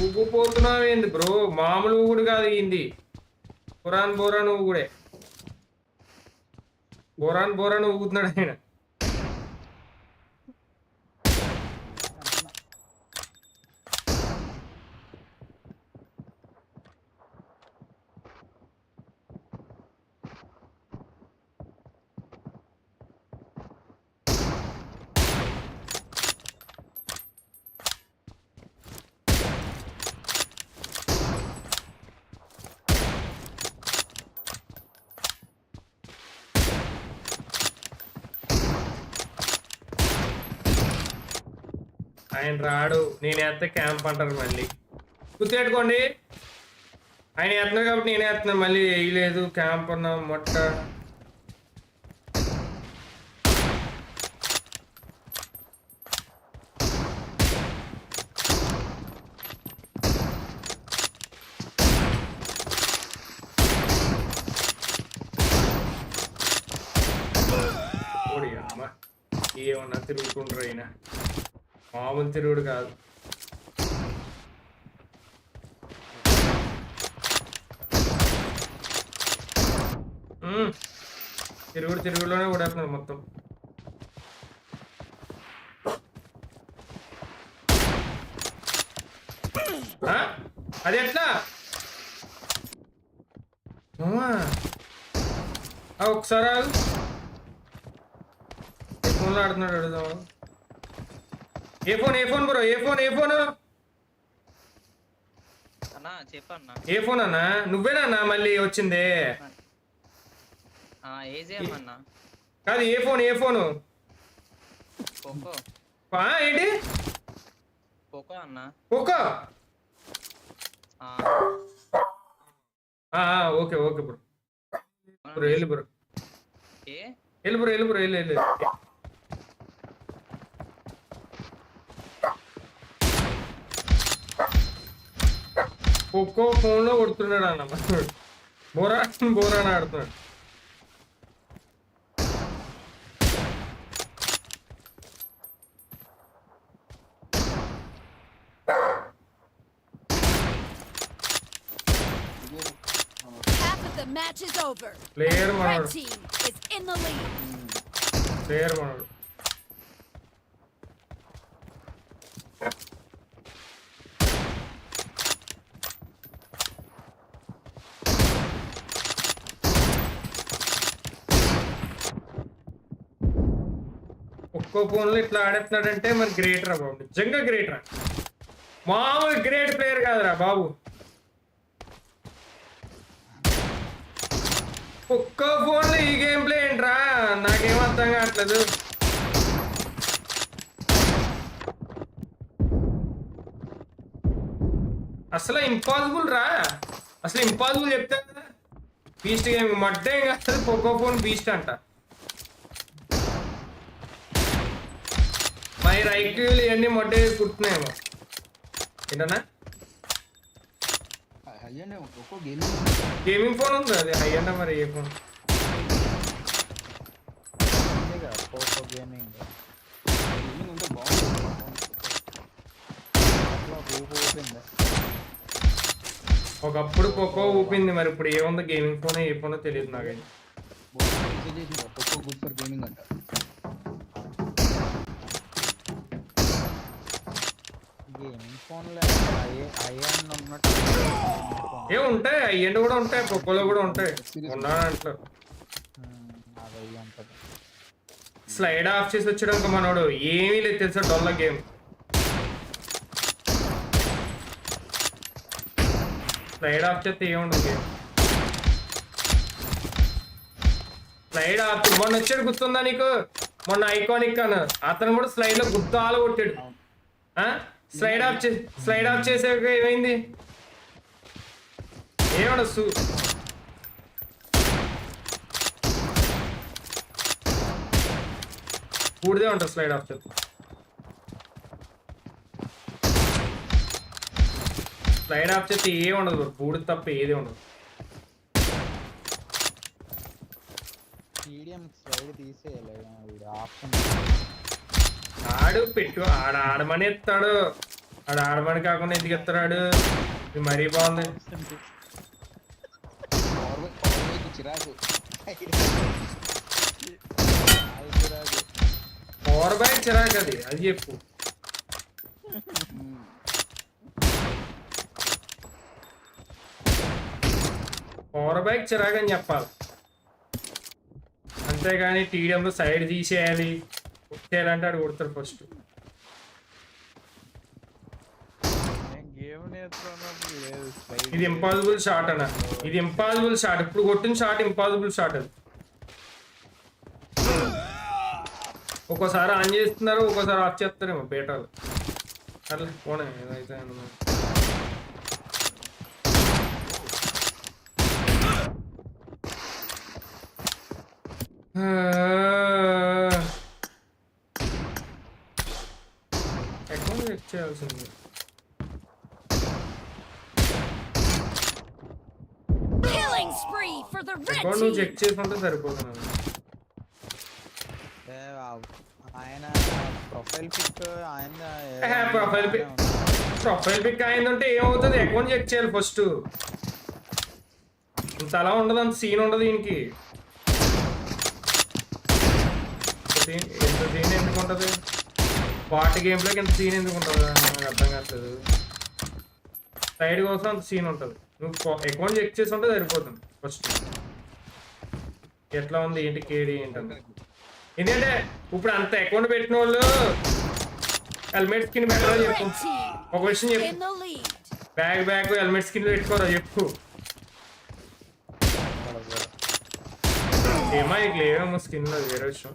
ఊగిపోతున్నావు ఏంది బ్రో? మామూలు ఊగుడు కాదు ఏంది? బోరాన్ బోరాన్ ఊగుడే. బోరాన్ బోరాన్ ఊగుతున్నాడు ఆయన. ఆయన రాడు, నేను వేస్తే క్యాంప్ అంటారు మళ్ళీ. గుర్తుపెట్టుకోండి, ఆయన వేస్తున్నారు కాబట్టి నేను వేస్తున్నాను. మళ్ళీ వేయలేదు క్యాంప్ అన్నా మొట్ట. అమ్మా ఏమన్నా తిరుగుతుండ్రు అయినా, మామూలు తిరుగుడు కాదు. తిరుగుడులోనే ఓడేస్తున్నాడు మొత్తం. అది ఎట్లా ఒకసారి ఫోన్లో ఆడుతున్నాడు. అడుగుదాం. ఏ ఫోన్ బ్రో? ఏ ఫోన్ ఏ ఫోన్ అన్నా? నువ్వేనా మళ్ళీ వచ్చిందే? కాదు, ఏ ఫోన్ ఏంటి? పోకో. Okay bro. వెళ్ళు బ్రో. ఒక్కో ఫోన్ లో కొడుతున్నాడు అన్న. బోరాన్ ఆడుతున్నాడు. ప్లేయర్ మనోడు. ఒక్కో ఫోన్లో ఇట్లా ఆడేస్తున్నాడంటే మరి గ్రేట్ రా బాబు, నిజంగా గ్రేట్ రా. మామూలు గ్రేట్ ప్లేయర్ కాదురా బాబు. ఒక్క ఫోన్లో ఈ గేమ్ ప్లే ఏంట్రా? నాకేం అర్థం కావట్లేదు. అసలు ఇంపాసిబుల్ రా, అసలు ఇంపాసిబుల్ చెప్తా. బీస్ట్ గేమ్ మడ్డేం కాదు, ఒక్కో ఫోన్ బీస్ట్ అంట. మై రైట్ ఇవన్నీ మొడ్డే కుట్టున్నాయేమో ఏంటన్నా? గేమింగ్ ఫోన్ ఉంది, అది హై అంట. మరి ఏ ఫోన్? ఒకప్పుడు పోకో ఊపింది, మరి ఇప్పుడు ఏముందో గేమింగ్ ఫోన్ ఏ ఫోనో తెలియదు నాకైతే. ఏముంటాయి అయ్యండి కూడా ఉంటాయి, పొక్కలో కూడా ఉంటాయి. ఉన్నాడంట్లో స్లైడ్ ఆఫ్ చేసి వచ్చాడు మనోడు. ఏమీ లేదు తెలుసా డొల్ల గేమ్. స్లైడ్ ఆఫ్ చేస్తే ఏముండదు గేమ్. స్లైడ్ ఆఫ్ మొన్న వచ్చాడు గుర్తుందా నీకు? మొన్న ఐకానిక్ అన్న అతను కూడా స్లైడ్ లో గుర్తాలు కొట్టాడు. స్లైడ్ ఆఫ్ చేసాక ఏమైంది? ఏమనొచ్చు పూడిదే ఉంటుంది స్లైడ్ ఆఫ్ చేస్తే. స్లైడ్ ఆఫ్ చేస్తే ఏముండదు, పూడి తప్ప ఏది ఉండదు. ఆడు పెట్టు ఆడమని ఎత్తాడు. ఆడు ఆడమని కాకుండా ఎందుకు ఇస్తున్నాడు? ఇది మరీ బాగుంది. చిరాకు పవర్ బ్యాగ్ చిరాకు అది చెప్పు. పవర్ బ్యాగ్ చిరాకు అని చెప్పాలి, అంతేగాని టీడీఎంలో సైడ్ తీసేయాలి కొట్టేయాలంటే ఆడు కొడతాడు ఫస్ట్. ఇది ఇంపాసిబుల్ షాట్ అన్న, ఇది ఇంపాసిబుల్ షాట్. ఇప్పుడు కొట్టిన షాట్ ఇంపాసిబుల్ షాట్. అది ఒక్కోసారి ఆన్ చేస్తున్నారు, ఒక్కోసారి ఆఫ్ చేస్తారేమో బేటాలు. అట్లా పోనీ ఏదైతే అకౌంట్ చెక్ చేయాల్సింది. అకౌంట్ నువ్వు చెక్ చేసుకుంటే సరిపోతున్నాను. ఆయన ప్రొఫైల్ పిక్ ఆయన ప్రొఫైల్ పిక్ అయిందంటే ఏమవుతుంది? అకౌంట్ చెక్ చేయాలి ఫస్ట్. ఇంత అలా ఉండదు, అంత సీన్ ఉండదు దీనికి. ఎంత సీన్ ఎందుకు ఉంటుంది? పార్టీ గేమ్లోకి ఎంత సీన్ ఎందుకు ఉంటుంది నాకు అర్థం కావట్లేదు. సైడ్ కోసం అంత సీన్ ఉంటుంది. నువ్వు అకౌంట్ చెక్ చేసి ఉంటే సరిపోతుంది ఫస్ట్. ఎట్లా ఉంది ఏంటి కేడి ఏంటంటే, ఎందుకంటే ఇప్పుడు అంత అకౌంట్ పెట్టిన వాళ్ళు హెల్మెట్ స్కిన్ పెట్టరా చెప్పు. ఒక విషయం చెప్పు, బ్యాగ్ హెల్మెట్ స్కిన్ పెట్టుకోరా చెప్పు. ఏమో ఇక లేవేమో స్కిన్, వేరే విషయం.